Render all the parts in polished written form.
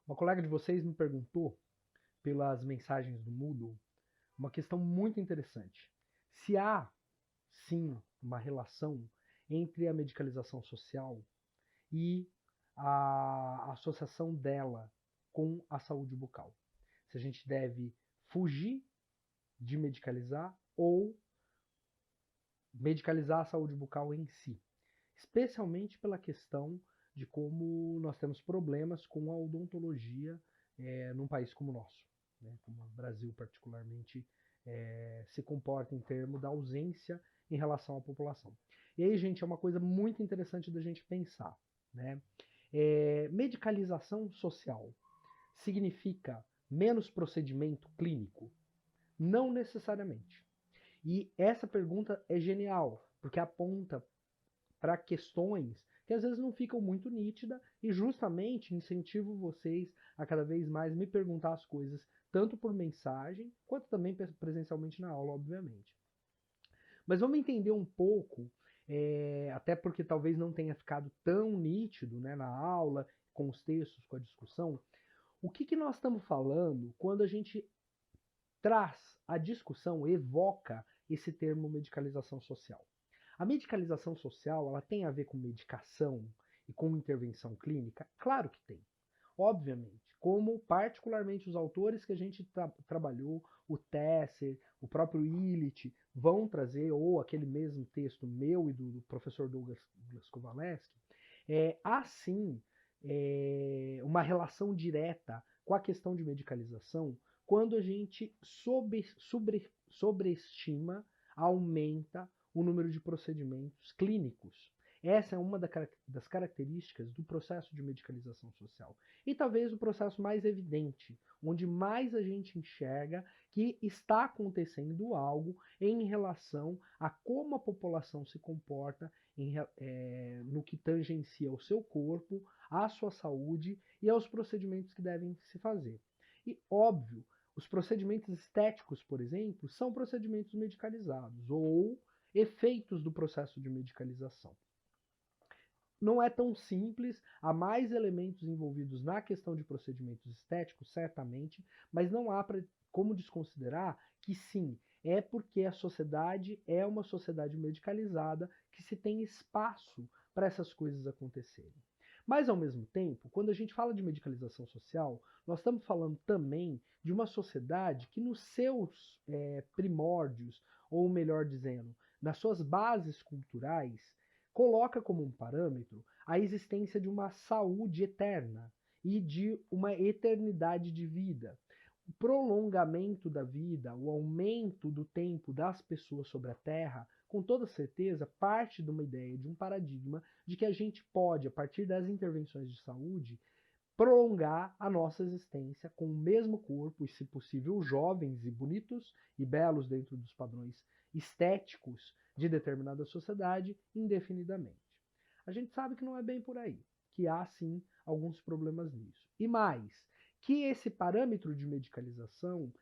Uma colega de vocês me perguntou, pelas mensagens do Moodle, uma questão muito interessante. Se há, sim, uma relação entre a medicalização social e a associação dela com a saúde bucal. Se a gente deve fugir de medicalizar ou medicalizar a saúde bucal em si, especialmente pela questão de como nós temos problemas com a odontologia num país como o nosso, né? Como o Brasil particularmente se comporta em termos da ausência em relação à população. E aí, gente, é uma coisa muito interessante da gente pensar, né? Medicalização social significa menos procedimento clínico? Não necessariamente. E essa pergunta é genial, porque aponta para questões que às vezes não ficam muito nítidas e justamente incentivo vocês a cada vez mais me perguntar as coisas, tanto por mensagem, quanto também presencialmente na aula, obviamente. Mas vamos entender um pouco, até porque talvez não tenha ficado tão nítido, né, na aula, com os textos, com a discussão, o que nós estamos falando quando a gente traz a discussão, evoca esse termo medicalização social. A medicalização social, ela tem a ver com medicação e com intervenção clínica? Claro que tem. Obviamente, como particularmente os autores que a gente trabalhou, o Tesser, o próprio Illich, vão trazer, ou aquele mesmo texto meu e do professor Douglas Kowaleski, há sim uma relação direta com a questão de medicalização quando a gente sobreestima, aumenta o número de procedimentos clínicos. Essa é uma das características do processo de medicalização social. E talvez o processo mais evidente, onde mais a gente enxerga que está acontecendo algo em relação a como a população se comporta no que tangencia o seu corpo, a sua saúde e aos procedimentos que devem se fazer. E óbvio, os procedimentos estéticos, por exemplo, são procedimentos medicalizados ou efeitos do processo de medicalização. Não é tão simples, há mais elementos envolvidos na questão de procedimentos estéticos, certamente, mas não há como desconsiderar que sim, é porque a sociedade é uma sociedade medicalizada que se tem espaço para essas coisas acontecerem. Mas, ao mesmo tempo, quando a gente fala de medicalização social, nós estamos falando também de uma sociedade que, nos seus primórdios, ou melhor dizendo, nas suas bases culturais, coloca como um parâmetro a existência de uma saúde eterna e de uma eternidade de vida. O prolongamento da vida, o aumento do tempo das pessoas sobre a Terra, com toda certeza, parte de uma ideia, de um paradigma de que a gente pode, a partir das intervenções de saúde, prolongar a nossa existência com o mesmo corpo e, se possível, jovens e bonitos e belos dentro dos padrões estéticos de determinada sociedade indefinidamente. A gente sabe que não é bem por aí, que há sim alguns problemas nisso. E mais, que esse parâmetro de medicalização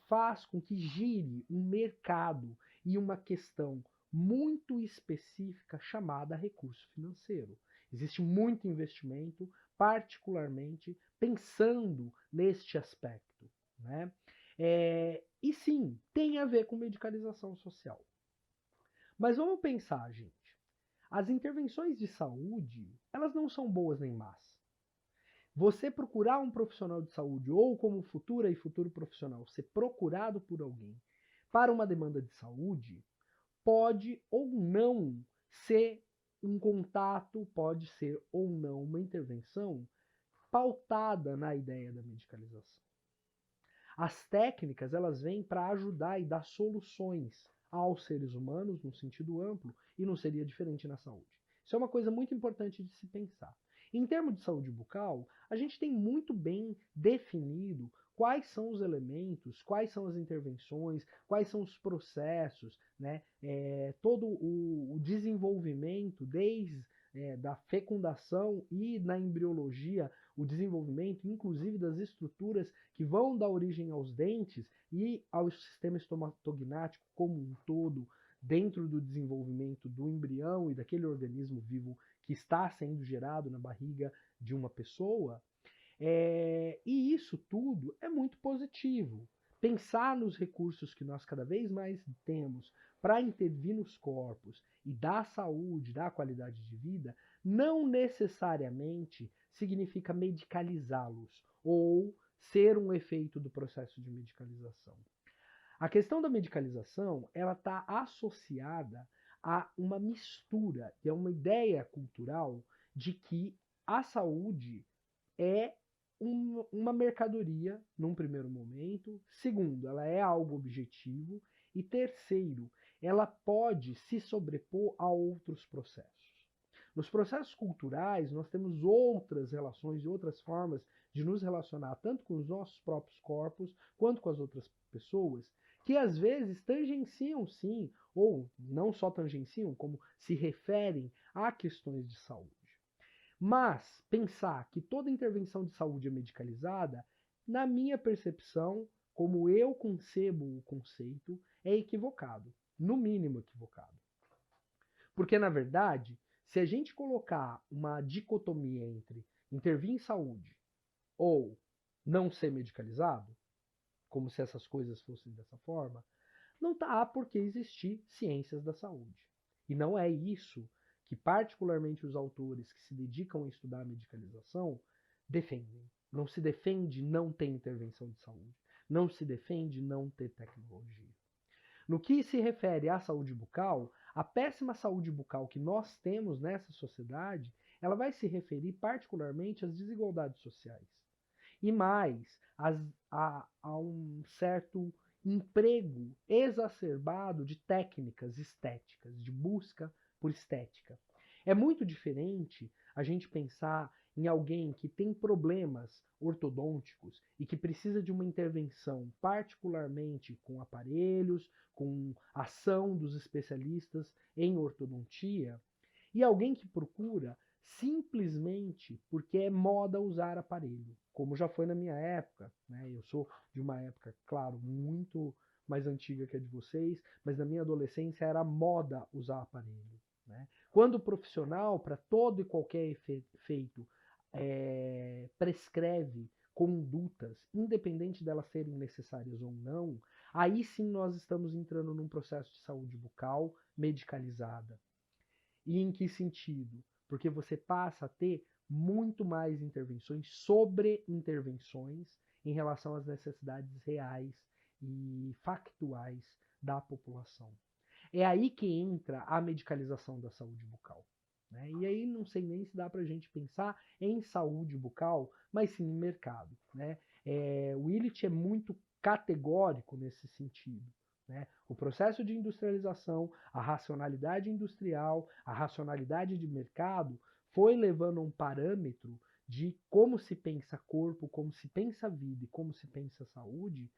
faz com que gire um mercado e uma questão muito específica chamada recurso financeiro. Existe muito investimento, particularmente pensando neste aspecto, né? E sim, tem a ver com medicalização social. Mas vamos pensar, gente. As intervenções de saúde, elas não são boas nem más. Você procurar um profissional de saúde ou como futura e futuro profissional ser procurado por alguém para uma demanda de saúde pode ou não ser um contato, pode ser ou não uma intervenção pautada na ideia da medicalização. As técnicas, elas vêm para ajudar e dar soluções aos seres humanos, no sentido amplo, e não seria diferente na saúde. Isso é uma coisa muito importante de se pensar. Em termos de saúde bucal, a gente tem muito bem definido quais são os elementos, quais são as intervenções, quais são os processos, né? Todo o desenvolvimento, desde da fecundação e na embriologia, o desenvolvimento, inclusive das estruturas que vão dar origem aos dentes e ao sistema estomatognático como um todo, dentro do desenvolvimento do embrião e daquele organismo vivo que está sendo gerado na barriga de uma pessoa, E isso tudo é muito positivo. Pensar nos recursos que nós cada vez mais temos para intervir nos corpos e dar saúde, dar qualidade de vida, não necessariamente significa medicalizá-los ou ser um efeito do processo de medicalização. A questão da medicalização, ela está associada a uma mistura, e a uma ideia cultural de que a saúde é uma mercadoria num primeiro momento. Segundo, ela é algo objetivo. E terceiro, ela pode se sobrepor a outros processos. Nos processos culturais, nós temos outras relações e outras formas de nos relacionar tanto com os nossos próprios corpos quanto com as outras pessoas, que às vezes tangenciam sim, ou não só tangenciam, como se referem a questões de saúde. Mas pensar que toda intervenção de saúde é medicalizada, na minha percepção, como eu concebo o conceito, é equivocado. No mínimo equivocado. Porque, na verdade, se a gente colocar uma dicotomia entre intervir em saúde ou não ser medicalizado, como se essas coisas fossem dessa forma, não há por que existir ciências da saúde. E não é isso que particularmente os autores que se dedicam a estudar a medicalização defendem. Não se defende não ter intervenção de saúde. Não se defende não ter tecnologia. No que se refere à saúde bucal, a péssima saúde bucal que nós temos nessa sociedade, ela vai se referir particularmente às desigualdades sociais. E mais, a um certo emprego exacerbado de técnicas estéticas, de busca por estética. É muito diferente a gente pensar em alguém que tem problemas ortodônticos e que precisa de uma intervenção, particularmente com aparelhos, com ação dos especialistas em ortodontia, e alguém que procura simplesmente porque é moda usar aparelho, como já foi na minha época, né? Eu sou de uma época, claro, muito mais antiga que a de vocês, mas na minha adolescência era moda usar aparelho, né? Quando o profissional, para todo e qualquer efeito, prescreve condutas, independente delas serem necessárias ou não, aí sim nós estamos entrando num processo de saúde bucal medicalizada. E em que sentido? Porque você passa a ter muito mais intervenções, sobre intervenções, em relação às necessidades reais e factuais da população. É aí que entra a medicalização da saúde bucal. Né? E aí não sei nem se dá para a gente pensar em saúde bucal, mas sim em mercado. Né? O Illich é muito categórico nesse sentido. Né? O processo de industrialização, a racionalidade industrial, a racionalidade de mercado foi levando a um parâmetro de como se pensa corpo, como se pensa vida e como se pensa saúde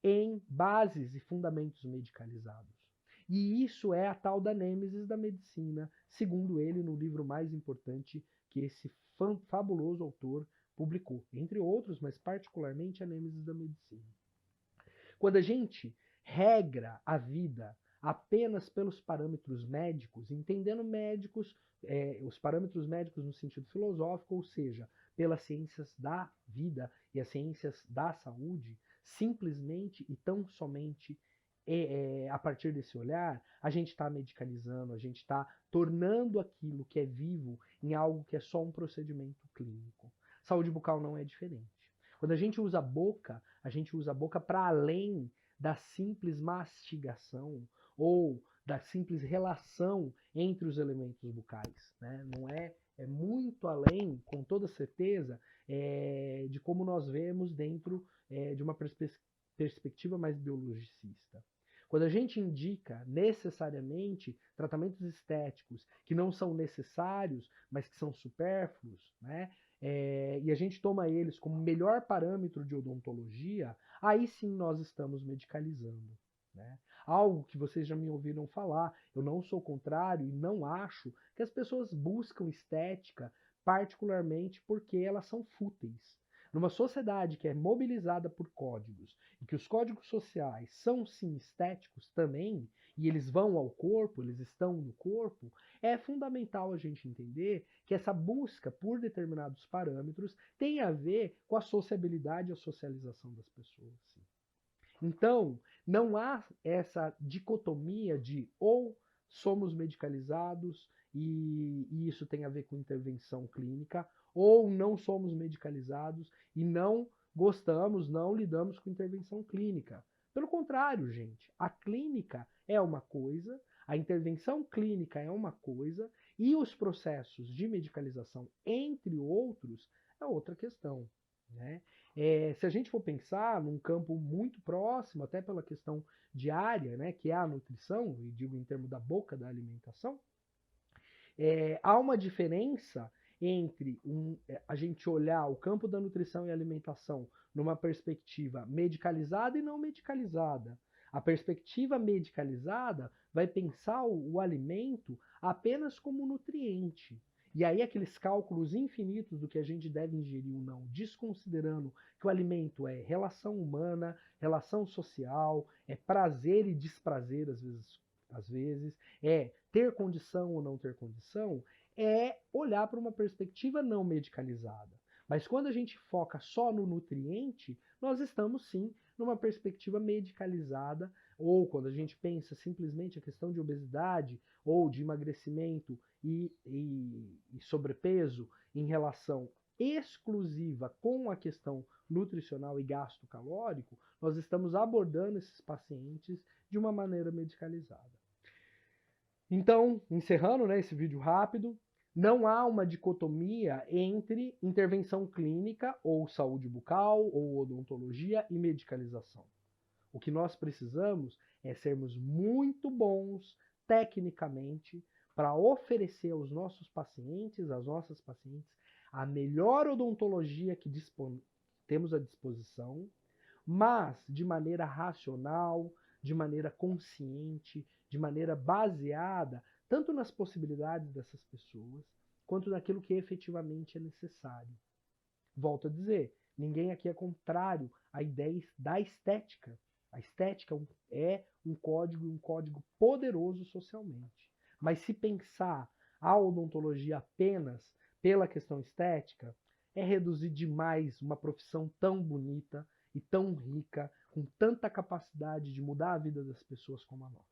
em bases e fundamentos medicalizados. E isso é a tal da nêmesis da medicina, segundo ele, no livro mais importante que esse fabuloso autor publicou, entre outros, mas particularmente a nêmesis da medicina. Quando a gente regra a vida apenas pelos parâmetros médicos, entendendo médicos, os parâmetros médicos no sentido filosófico, ou seja, pelas ciências da vida e as ciências da saúde, simplesmente e tão somente a partir desse olhar, a gente está medicalizando, a gente está tornando aquilo que é vivo em algo que é só um procedimento clínico. Saúde bucal não é diferente. Quando a gente usa a boca para além da simples mastigação ou da simples relação entre os elementos bucais. Né? Não é muito além, com toda certeza, de como nós vemos dentro de uma perspectiva mais biologicista. Quando a gente indica necessariamente tratamentos estéticos que não são necessários, mas que são supérfluos, né? E a gente toma eles como melhor parâmetro de odontologia, aí sim nós estamos medicalizando. Né? Algo que vocês já me ouviram falar, eu não sou contrário e não acho que as pessoas buscam estética particularmente porque elas são fúteis. Numa sociedade que é mobilizada por códigos, e que os códigos sociais são sim estéticos também, e eles vão ao corpo, eles estão no corpo, é fundamental a gente entender que essa busca por determinados parâmetros tem a ver com a sociabilidade e a socialização das pessoas. Sim. Então, não há essa dicotomia de ou somos medicalizados e isso tem a ver com intervenção clínica, ou não somos medicalizados e não gostamos, não lidamos com intervenção clínica. Pelo contrário, gente, a clínica é uma coisa, a intervenção clínica é uma coisa e os processos de medicalização, entre outros, é outra questão. Né? Se a gente for pensar num campo muito próximo, até pela questão diária, né, que é a nutrição, e digo em termos da boca da alimentação, há uma diferença entre a gente olhar o campo da nutrição e alimentação numa perspectiva medicalizada e não medicalizada. A perspectiva medicalizada vai pensar o alimento apenas como nutriente. E aí aqueles cálculos infinitos do que a gente deve ingerir ou não, desconsiderando que o alimento é relação humana, relação social, é prazer e desprazer às vezes, é ter condição ou não ter condição, é olhar para uma perspectiva não medicalizada. Mas quando a gente foca só no nutriente, nós estamos sim numa perspectiva medicalizada, ou quando a gente pensa simplesmente a questão de obesidade ou de emagrecimento e sobrepeso em relação exclusiva com a questão nutricional e gasto calórico, nós estamos abordando esses pacientes de uma maneira medicalizada. Então, encerrando, né, esse vídeo rápido, não há uma dicotomia entre intervenção clínica ou saúde bucal ou odontologia e medicalização. O que nós precisamos é sermos muito bons tecnicamente para oferecer aos nossos pacientes, às nossas pacientes, a melhor odontologia que temos à disposição, mas de maneira racional, de maneira consciente, de maneira baseada tanto nas possibilidades dessas pessoas, quanto naquilo que efetivamente é necessário. Volto a dizer, ninguém aqui é contrário à ideia da estética. A estética é um código poderoso socialmente. Mas se pensar a odontologia apenas pela questão estética, é reduzir demais uma profissão tão bonita e tão rica, com tanta capacidade de mudar a vida das pessoas como a nossa.